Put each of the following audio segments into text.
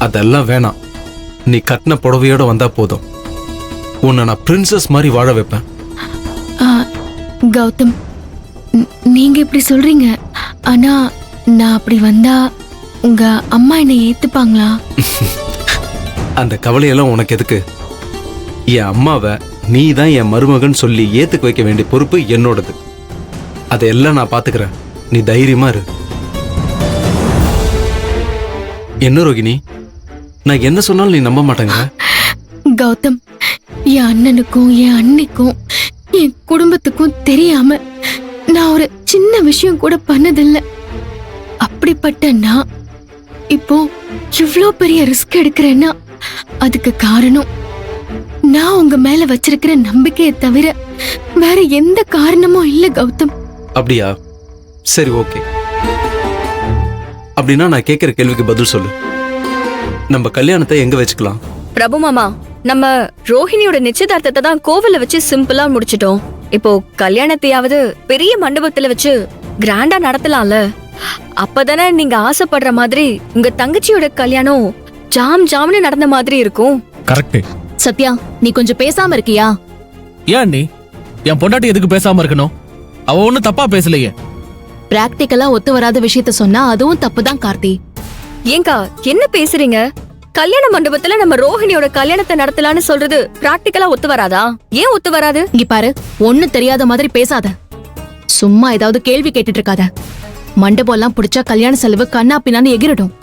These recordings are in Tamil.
அதெல்லாம் வேணாம். நீ கட்டின புடவையோட வந்தா போதும். உன்னை நான் பிரின்சஸ் மாதிரி வாழ வைப்பேன். கௌதம், நீங்க இப்படி சொல்றீங்க. ஆனா நான் அப்படி வந்தா உங்க அம்மா என்னை ஏத்துப்பாங்களா? அந்த கவலையெல்லாம் உனக்கு எதுக்கு? என் அம்மாவை நீ தான் என் மருமகன் சொல்லி ஏத்துக்க வைக்க வேண்டிய பொறுப்பு என்னோடது. அதையெல்லாம் நான் பாத்துக்கிறேன். நீ தைரியமா இரு. என்ன ரோகிணி, நான் என்ன சொன்னாலும் நீ நம்ப மாட்டேங்க. கௌதம், என் அண்ணனுக்கும் என் அண்ணிக்கும் என் குடும்பத்துக்கும் தெரியாம நான் ஒரு சின்ன விஷயம் கூட பண்ணதில்லை. அப்படிப்பட்ட நான் இப்போ இவ்ளோ பெரிய ரிஸ்க் எடுக்கிறேன்னா அதுக்கு காரணம் நான் உங்க மேல வச்சிருக்கிற நம்பிக்கையை தவிர வேற எந்த காரணமும் இல்ல கௌதம். அப்படியா? சரி, ஓகே. அப்படின்னா நான் கேட்கிற கேள்விக்கு பதில் சொல்லு. நம்ம கல்யாணத்தை எங்க வச்சுக்கலாம்? பிரபு மாமா, நம்ம ரோஹிணியோட நிச்சயதார்த்தத்தை தான் கோவில்ல வச்சு சிம்பிளா முடிச்சிட்டோம். இப்போ கல்யாணத்தையாவது பெரிய மண்டபத்துல வச்சு கிராண்டா நடத்தலாம்ல. அப்பதானே நீங்க ஆசைப்படுற மாதிரி உங்க தங்கச்சியோட கல்யாணம் ஜாம் ஜாம்னு நடந்த மாதிரி இருக்கும். கரெக்ட். சத்யா, நீ கொஞ்சம் பேசாம இருக்கியா? ஏன் நீ என் பொண்டாட்டி எதுக்கு பேசாம இருக்கணும்? அவ ஒண்ணும் தப்பா பேசலையே. பிராக்டிக்கலா ஒத்து வராத விஷயத்த சொன்னா அதுவும் தப்புதான் கார்த்தி. ஏங்கா என்ன பேசுறீங்க? கல்யாண மண்டபத்துல நம்ம ரோஹிணியோட கல்யாணத்தை நடத்தலாம்னு சொல்றது பிராக்டிக்கலா ஒத்து வராதா? ஏன் ஒத்து வராது? இங்க பாரு, ஒண்ணு தெரியாத மாதிரி பேசாத. சும்மா ஏதாவது கேள்வி கேட்டுட்டு இருக்காத. மண்டபம் எல்லாம் பிடிச்சா கல்யாண செலவு கண்ணா பின்னான்னு எகிரிடும்.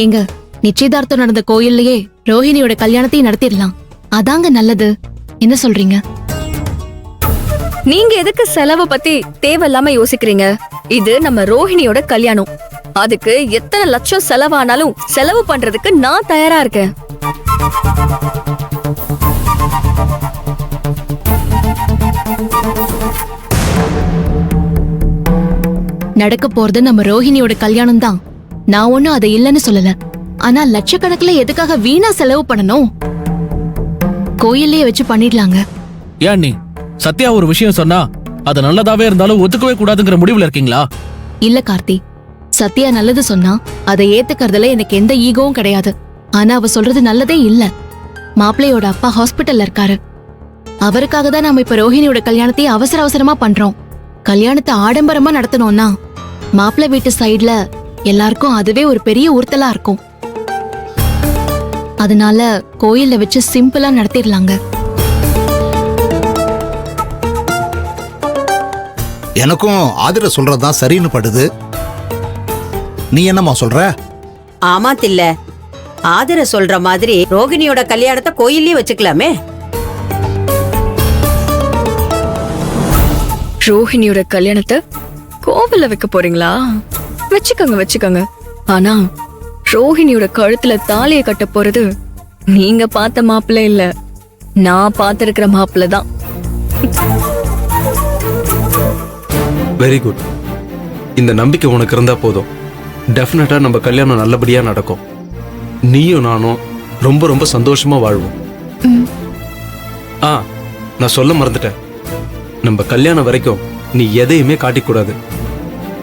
எங்க நிச்சயதார்த்தம் நடந்த கோயில்லயே ரோஹிணியோட கல்யாணத்தையும் நடத்திடலாம். அதாங்க நல்லது. என்ன சொல்றீங்க? நீங்க எதுக்கு செலவை பத்தி தேவையில்லாம யோசிக்கிறீங்க? இது நம்ம ரோஹிணியோட கல்யாணம். அதுக்கு எத்தனை லட்சம் செலவானாலும் செலவு பண்றதுக்கு நான் தயாரா இருக்கேன். நடக்க போறது நம்ம ரோஹிணியோட கல்யாணம் தான். நான் ஒண்ணும் அதை இல்லன்னு சொல்லல. ஆனா லட்சக்கணக்குல எதுக்காக வீணா செலவு பண்ணணும்? கோயிலே வச்சு பண்ணிடலாங்க. ஏன் நீ சத்யா ஒரு விஷயம் சொன்னா அது நல்லதாவே இருந்தாலும் ஒத்துக்கவே கூடாதுங்கிற முடிவுல இருக்கீங்களா? இல்ல கார்த்தி, சத்யா நல்லது சொன்னா அதை ஏத்துக்கறதுல எனக்கு எந்த ஈகோவும் கிடையாது. ஆனா அவ சொல்றது நல்லதே இல்ல. மாப்பிள்ளையோட அப்பா ஹாஸ்பிட்டல்ல இருக்காரு. அவருக்காக தான் நாம இப்ப ரோஹிணியோட கல்யாணத்தையே அவசர அவசரமா பண்றோம். கல்யாணத்தை ஆடம்பரமா நடத்தணும்னா மாப்பிள்ளை வீட்டு சைடுல எல்லாருக்கும் அதுவே ஒரு பெரிய உறுத்தலா இருக்கும். அதனால கோயில்ல வச்சு சிம்பிளா நடத்திடலாங்க. எனக்கும் ஆதிர சொல்றதுதான் சரின்னு படுது. நீ என்னம்மா சொல்ற? ஆமா தில்ல, ஆதிர சொல்ற மாதிரி ரோகிணியோட கல்யாணத்தை கோயிலே வச்சுக்கலாமே. ரோஹிணியோட கல்யாணத்தை கோவில்ல வைக்க போறீங்களா? வச்சுக்கோங்க வச்சுக்கோங்க. ஆனா ரோஹிணியோட கழுத்துல தாலியை கட்ட போறது நீங்க பார்த்த மாப்பிள்ளை இல்ல, நான் பார்த்திருக்கிற மாப்பிள்ளை தான். Very good. இந்த நம்பிக்கை உனக்கு இருந்தா போதும். டெஃபினட்டா நம்ம கல்யாணம் நல்லபடியா நடக்கும். நீயும் நானும் ரொம்ப ரொம்ப சந்தோஷமா வாழ்வோம். நான் சொல்ல மறந்துட்டேன். நம்ம கல்யாணம் வரைக்கும் நீ எதையுமே காட்டிக்கூடாது.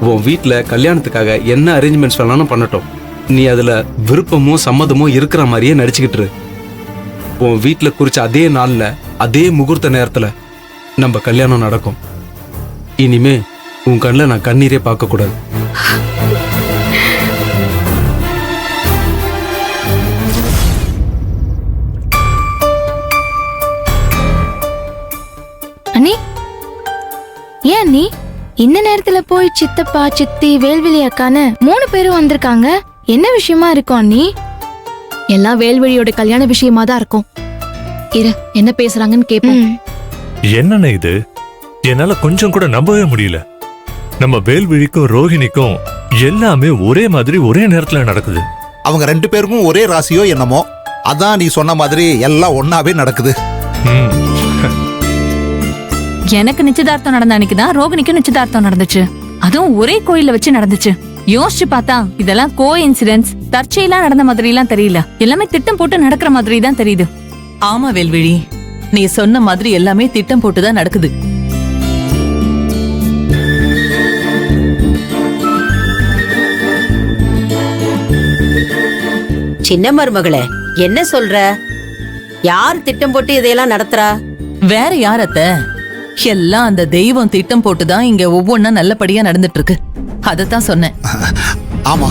உன் வீட்டுல கல்யாணத்துக்காக என்ன அரேஞ்ச்மெண்ட்ஸ் வேணாலும் பண்ணட்டும். நீ அதுல விருப்பமும் சம்மதமும் இருக்கிற மாதிரியே நடிச்சுக்கிட்டு இரு. உன் வீட்டுல குறிச்ச அதே நாள்ல அதே முகூர்த்த நேரத்துல நம்ம கல்யாணம் நடக்கும். இனிமே உன் கண்ணில் நான் கண்ணீரே பார்க்க கூடாது. அண்ணி, ஏன் அண்ணி இந்த நேரத்துல போய் சித்தப்பா சித்தி வேல்விழி அக்கான்னு 3 பேரும் வந்திருக்காங்க? என்ன விஷயமா இருக்கும் அண்ணி? எல்லாம் வேல்வழியோட கல்யாண விஷயமா தான் இருக்கும். இரு, என்ன பேசுறாங்கன்னு கேப்போம். என்னன்னு இது? என்னால கொஞ்சம் கூட நம்பவே முடியல. நம்ம வேல்விழிக்கும் ரோஹிணிக்கும் எல்லாமே ஒரே மாதிரி ஒரே நேரத்துல நடக்குது. அவங்க 2 பேருக்கும் ஒரே ராசியோ என்னமோ. அதான் நீ சொன்ன மாதிரி எல்லாம் ஒன்னாவே நடக்குது. எனக்கு நிச்சயதார்த்தம் நடந்த அன்னைக்குதான் ரோகிணிக்கும் நிச்சயதார்த்தம் நடந்துச்சு. அதுவும் ஒரே கோயில்ல வச்சு நடந்துச்சு. யோசிச்சு பார்த்தா இதெல்லாம் கோ இன்சிடென்ட்ஸ், தற்செயலா நடந்த மாதிரி எல்லாம் தெரியல. எல்லாமே திட்டம் போட்டு நடக்கிற மாதிரி தான் தெரியுது. ஆமா வேல்விழி, நீ சொன்ன மாதிரி எல்லாமே திட்டம் போட்டுதான் நடக்குது. சின்ன மருமகளே, என்ன சொல்ற? யார் திட்டம் போட்டு இதையெல்லாம் நடத்துறா? வேற யார் அத்தை? எல்லாம் அந்த தெய்வம் திட்டம் போட்டுதான் இங்க ஒவ்வொன்னா நல்லபடியா நடந்துட்டு இருக்கு. அதத்தான் சொன்னேன். ஆமா